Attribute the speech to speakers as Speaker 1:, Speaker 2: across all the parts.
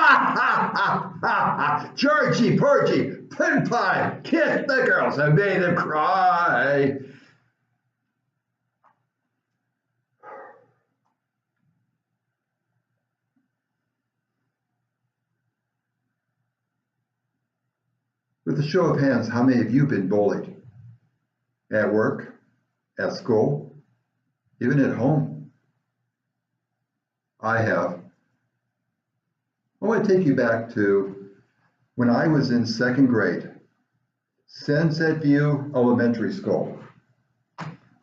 Speaker 1: ha, ha. Georgie, Porgy, Puddin' Pie, kissed the girls and made them cry. With a show of hands, how many of you have been bullied? At work, at school, even at home? I have. I want to take you back to when I was in second grade, Sunset View Elementary School.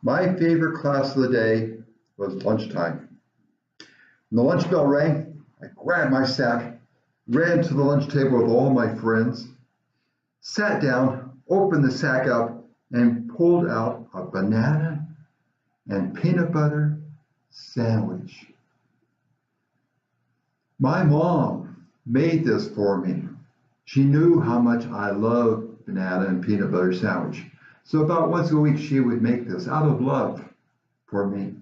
Speaker 1: My favorite class of the day was lunchtime. When the lunch bell rang, I grabbed my sack, ran to the lunch table with all my friends, sat down, opened the sack up, and pulled out a banana and peanut butter sandwich. My mom made this for me. She knew how much I love banana and peanut butter sandwich. So about once a week, she would make this out of love for me.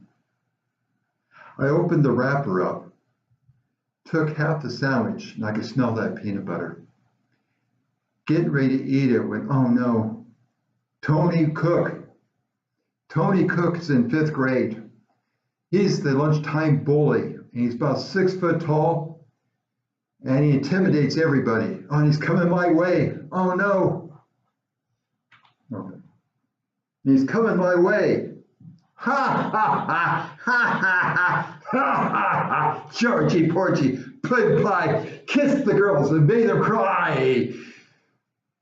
Speaker 1: I opened the wrapper up, took half the sandwich, and I could smell that peanut butter. Getting ready to eat it when, oh no, Tony Cook. Tony Cook's in 5th grade. He's the lunchtime bully, and he's about 6 foot tall, and he intimidates everybody. Oh, and he's coming my way. Oh no. Okay. He's coming my way. Ha ha ha ha ha ha ha ha. Georgie, Porgy, Puddin' Pie, kissed the girls and made them cry.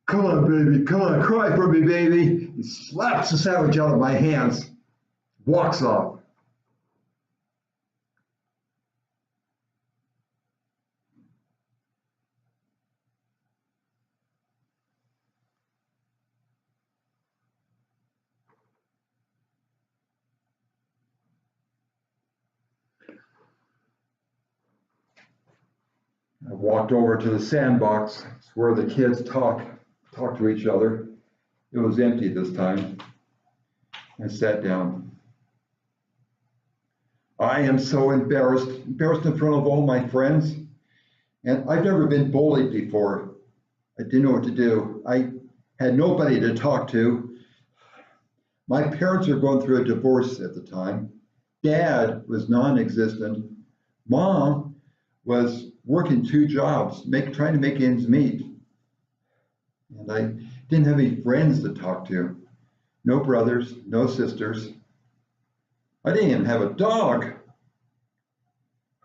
Speaker 1: Come on, baby, come on, cry for me, baby. He slaps the sandwich out of my hands, walks off. I walked over to the sandbox. It's where the kids talk to each other. It was empty this time. I sat down. I am so embarrassed in front of all my friends. And I've never been bullied before. I didn't know what to do. I had nobody to talk to. My parents were going through a divorce at the time. Dad was non-existent. Mom was working 2 jobs, trying to make ends meet. And I didn't have any friends to talk to. No brothers, no sisters. I didn't even have a dog.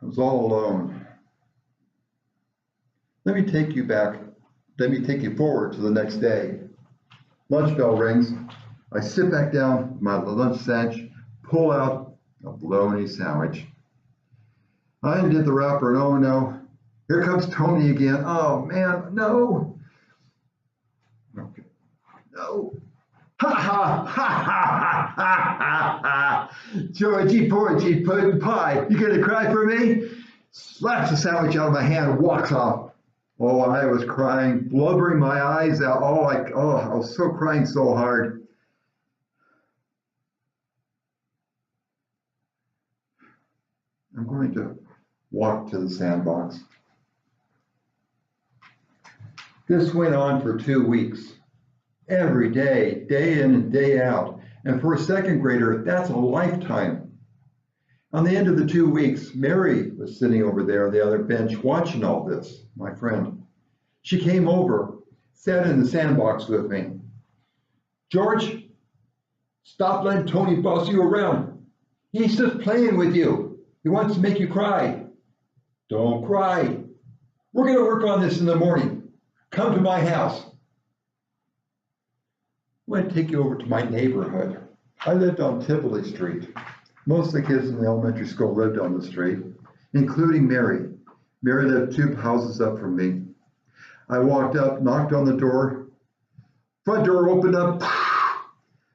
Speaker 1: I was all alone. Let me take you forward to the next day. Lunch bell rings. I sit back down, my lunch sandwich, pull out a bologna sandwich. I undid the wrapper, and oh no, here comes Tony again. Oh man, no. Okay, no. Ha ha ha ha ha ha ha. Georgie, Porgy, Puddin' Pie, you gonna cry for me? Slaps the sandwich out of my hand and walks off. Oh, I was crying, blubbering my eyes out. I was so crying so hard. I'm going to walk to the sandbox. This went on for 2 weeks. Every day, day in and day out. And for a second grader, that's a lifetime. On the end of the 2 weeks, Mary was sitting over there on the other bench watching all this, my friend. She came over, sat in the sandbox with me. George, stop letting Tony boss you around. He's just playing with you. He wants to make you cry. Don't cry. We're going to work on this in the morning. Come to my house. I'm going to take you over to my neighborhood. I lived on Tivoli Street. Most of the kids in the elementary school lived on the street, including Mary. Mary lived 2 houses up from me. I walked up, knocked on the door. Front door opened up.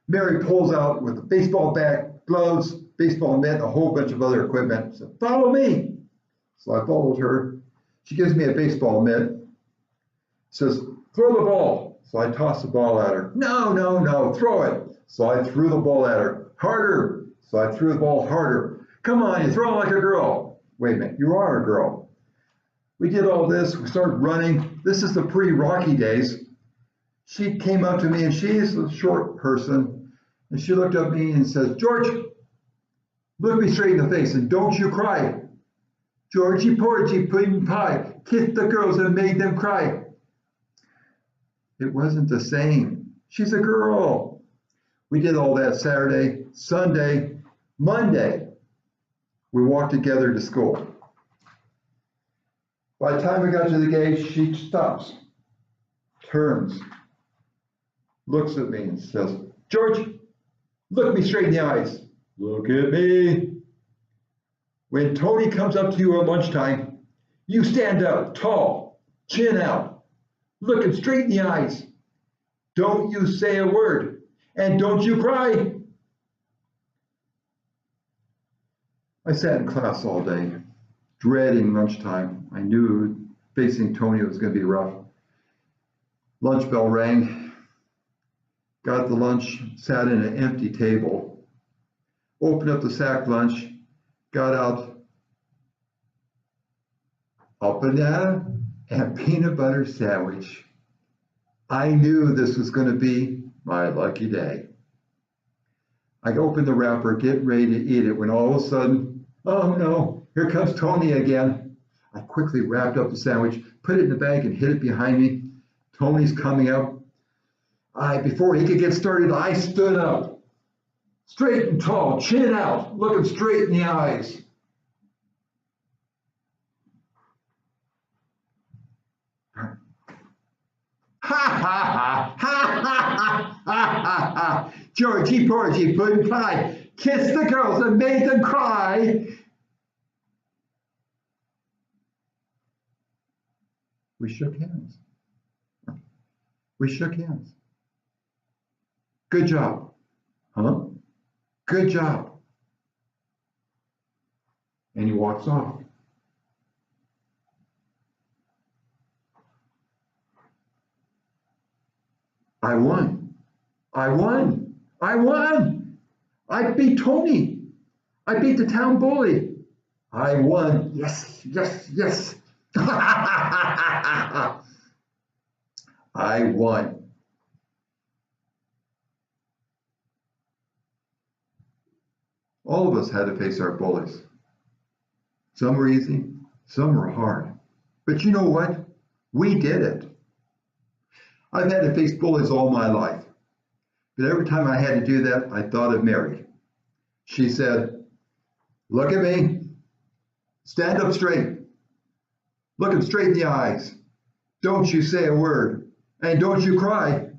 Speaker 1: Mary pulls out with a baseball bat, gloves, baseball mitt, a whole bunch of other equipment. Said, follow me. So I followed her. She gives me a baseball mitt. Says, throw the ball. So I tossed the ball at her. No, no, no, throw it. So I threw the ball at her. Harder. So I threw the ball harder. Come on, you throw it like a girl. Wait a minute, you are a girl. We did all this. We started running. This is the pre-Rocky days. She came up to me, and she's a short person, and she looked at me and says, "George, look me straight in the face and don't you cry. Georgie porgy pudding pie kissed the girls and made them cry." It wasn't the same. She's a girl. We did all that Saturday, Sunday, Monday. We walked together to school. By the time we got to the gate, she stops, turns, looks at me and says, "George, look me straight in the eyes." Look at me. When Tony comes up to you at lunchtime, you stand up tall, chin out, looking straight in the eyes. Don't you say a word, and don't you cry. I sat in class all day, dreading lunchtime. I knew facing Tony was going to be rough. Lunch bell rang, got the lunch, sat in an empty table, opened up the sack lunch, got out a banana and peanut butter sandwich. I knew this was going to be my lucky day. I opened the wrapper, getting ready to eat it, when all of a sudden, oh no, here comes Tony again. I quickly wrapped up the sandwich, put it in the bag, and hid it behind me. Tony's coming up. Before he could get started, I stood up, straight and tall, chin out, looking straight in the eyes. Ha ha ha ha ha ha ha ha! Georgie porgy pudding pie kissed the girls and made them cry. We shook hands. We shook hands. Good job. Huh? Good job. And he walks off. I won. I won. I won. I beat Tony. I beat the town bully. I won. Yes, yes, yes. I won. All of us had to face our bullies. Some were easy, some were hard. But you know what? We did it. I've had to face bullies all my life. But every time I had to do that, I thought of Mary. She said, "Look at me. Stand up straight. Look him straight in the eyes. Don't you say a word. And don't you cry."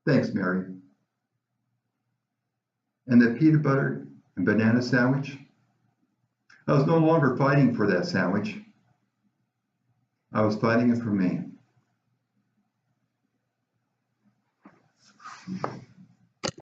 Speaker 1: Thanks, Mary. And the peanut butter and banana sandwich? I was no longer fighting for that sandwich. I was fighting it for me.